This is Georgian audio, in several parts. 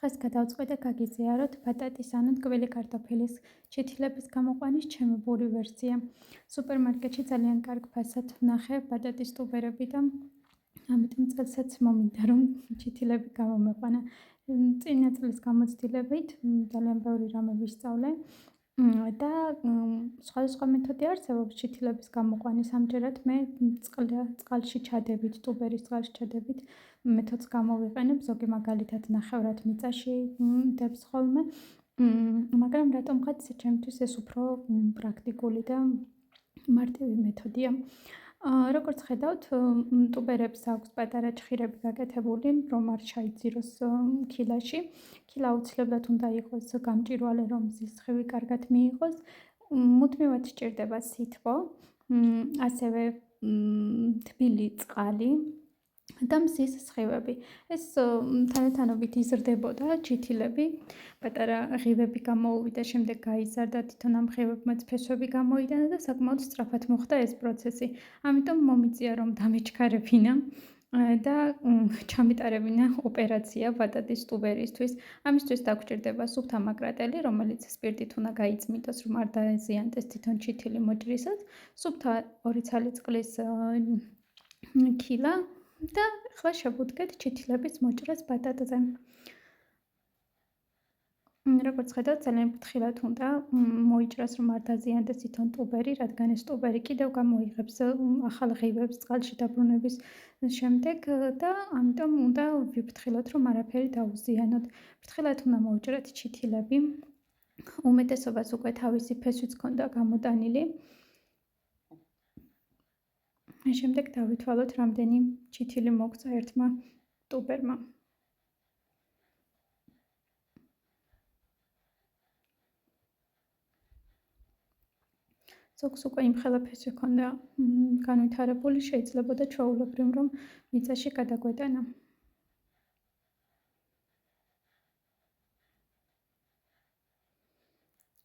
დღეს გადავწყვიტე გაგიზიაროთ ბატატის ანუ ტკბილი კარტოფილის ჩითილების გამოყვანის ჩემი ბური ვერსია. სუპერმარკეტში ძალიან კარგ ფასად ვნახე ბატატის ტუბერები და ამიტომ წელსაც მომინდა რომ ჩითილები გამომეყვანა. წინა წლის გამოცდილებით ძალიან ბევრი რამე ვისწავლე და სხვადასხვა მეთოდი არსებობს ჩითილების გამოყვანის. ამჯერად მე წყალში ჩადებით, ტუბერის წყალში ჩადებით მეთოდს გამოვიყენებ. ზოგი მაგალითად ნახევრად მიწაში დებს ხოლმე, მაგრამ რატომღაც ჩემთვის ეს უფრო პრაქტიკული და მარტივი მეთოდია. როგორც ხედავთ, ტუბერებს აქვს პატარა ჩხირები გაკეთებული, რომ არ ჩაიძიროს ქილაში. ქილა აუცილებლად უნდა იყოს გამჭვირვალე, რომ მზის სხივი კარგად მიიღოს. მუდმივად სჭირდება სითბო, ასევე თბილი წყალი და მზის სხივები. ეს თანათანობით იზრდებოდა ჩითილები, პატარა ღივები გამოუვიდა, შემდეგ გაიზარდა, თვითონ ამ ღივებმაც ფესვები გამოიტანა და საკმაოდ სწრაფად მოხდა ეს პროცესი. ამიტომ მომიწია რომ დამეჩქარებინა და ჩამიტარებინა ოპერაცია ბატატის ტუბერისთვის. ამისთვის დაგჭირდება სუფთა მაკრატელი, რომელიც სპირტით უნდა გაიწმიდოს, რომ არ დაეზიანდეს თვითონ ჩითილი მოჭრისას. სუფთა 2 ცალი წყლის ქილა და ახლა შევუდგეთ ჩითილების მოჭრას ბატატზე. როგორც ხედავთ, ძალიან ფრთხილად უნდა მოიჭრას, რომ არ დაზიანდეს თვითონ ტუბერი, რადგან ეს ტუბერი კიდევ გამოიღებს ახალ ღივებს წყალში დაბრუნების შემდეგ და ამიტომ უნდა ვიფრთხილოთ, რომ არაფერი დაუზიანოთ. ფრთხილად უნდა მოუჭრათ ჩითილები. უმეტესობას უკვე თავისი ფესვიც ჰქონდა გამოტანილი. შემდეგ დავითვალოთ, რამდენი ჩითილი მოგწა ერთმა ტუბერმა. ზოგს უკვე იმხელა ფესვი ჰქონდა განვითარებული, შეიძლებოდა ჩვეულებრივ რომ მიწაში გადაგვეტანა.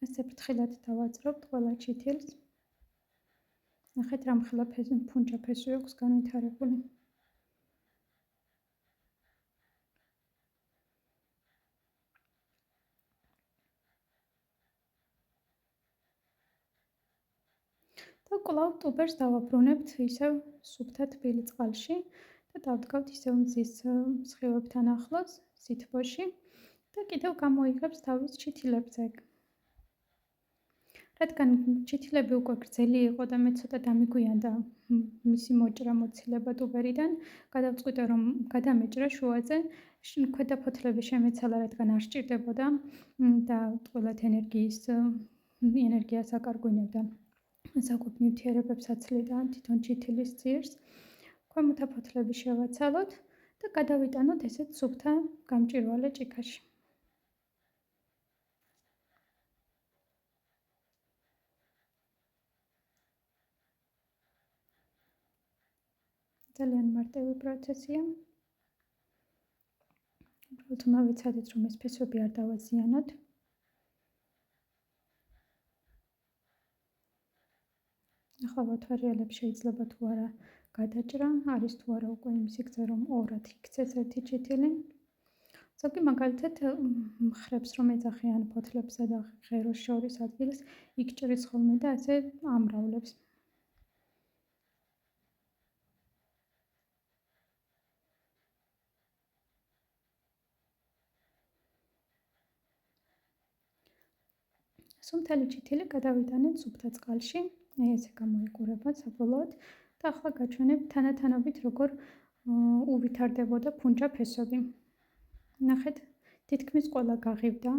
ესე ფრთხილად დავაწყობთ ყველა ჩითილს. ნახეთ რამხელა ფუნჯა ფესვი აქვს განვითარებული. და კვლავ ტუბერს დავაბრუნებთ ისევ სუფთა თბილი წყალში და დავდგავთ ისევ მზის სხივებთან ახლოს, სითბოში და კიდევ გამოიღებს თავის ჩითილებზე. რადგან ჩითილები უკვე გრძელი იყო და მე ცოტა დამიგვიანდა მისი მოჭრა მოცილება ტუბერიდან, გადავწყვიტე რომ გადამეჭრა შუაზე, ქვედა ფოთლები შემეცალა, რადგან არ სჭირდებოდა და ყველათ ენერგიას აკარგვინებდა. საკვებ ნივთიერებებს აცლიდა თვითონ ჩითილის ძირს. ქვემოთა ფოთლები შევაცალოთ და გადავიტანოთ ესეთ სუფთა გამჭვირვალე ჭიქაში. ძალიან მარტივი პროცესია. უბრალოდ უნდა ვიცადეთ, რომ ეს ფესვები არ დავაზიანოთ. ახლა ვათვალიერებ შეიძლება თუ არა გადაჭრა, არის თუ არა უკვე იმისი გზა, რომ ორად იქცეს ერთი ჩითილი. ზოგი მაგალითად მხრებს რომ ეძახიან ფოთლებსა და ღეროს შორის ადგილს, იქ ჭრის ხოლმე და ასე ამრავლებს. სუნთელი ჩითილი გადავიტანეთ სუფთა წყალში, ესე გამოიყურება საბოლოოდ და ახლა გაჩვენებ თანათანობით როგორ უვითარდებოდა ფუნჯა ფესვები. ნახეთ, თითქმის ყველა გაღივდა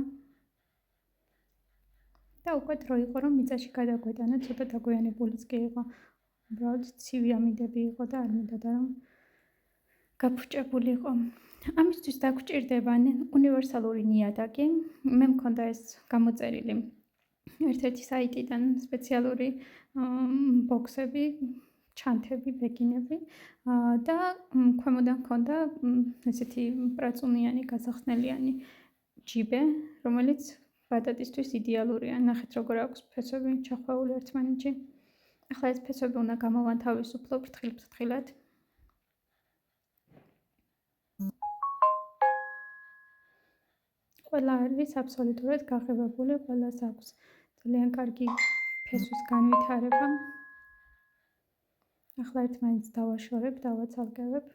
და უკვე დრო იყო რომ მიწაში გადაგვეტანა, ცოტა დაგვიანებულიც კი იყო. უბრალოდ ცივი ამინდები იყო და არ მინდოდა რომ გაფუჭებულიყო. ამისთვის დაგჭირდება უნივერსალური ნიადაგი. მე მქონდა ეს გამოწერილი ერთ-ერთი საიტიდან სპეციალური ბოქსები, ჩანთები, ბეგინები და ქვემოდან მქონდა ესეთი პრაწუნიანი, გასახსნელიანი ჯიბე, რომელიც ბატატისთვის იდეალურია. ნახეთ როგორ აქვს ფესვები ჩახვეული ერთმანეთში. ახლა ეს ფესვები უნდა გამოვანთავისუფლო ფრთხილად. ყველა არის აბსოლუტურად გაღებებული, ყველას აქვს ძალიან კარგი ფესვის განვითარება. ახლა ერთმანეთს დავაშორებ, დავაცალკევებ.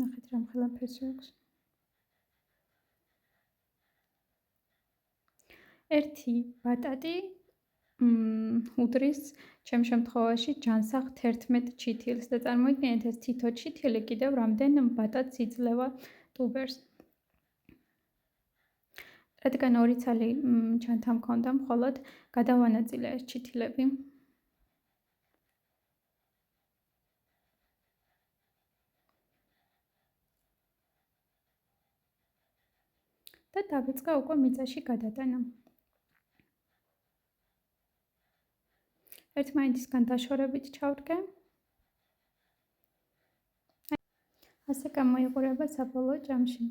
ნახეთ რა მხოლოდ ფესი აქვს. ერთი ბატატი უდრის ჩემ შემთხვევაში ჯანსაღ 11 ჩითილს და წარმოიდგინეთ ეს თითო ჩითილი კიდევ რამდენ ბატატს იძლევა ტუბერს. რადგან ორი ცალი ჩანთა მქონდა მხოლოდ გადავანაწილე ეს ჩითილები. და დავიწყე უკვე მიწაში გადატანა. ერთმანეთისგან დაშორებით ჩავდგე. ასე გამოიყურება საბოლოო ჯამში.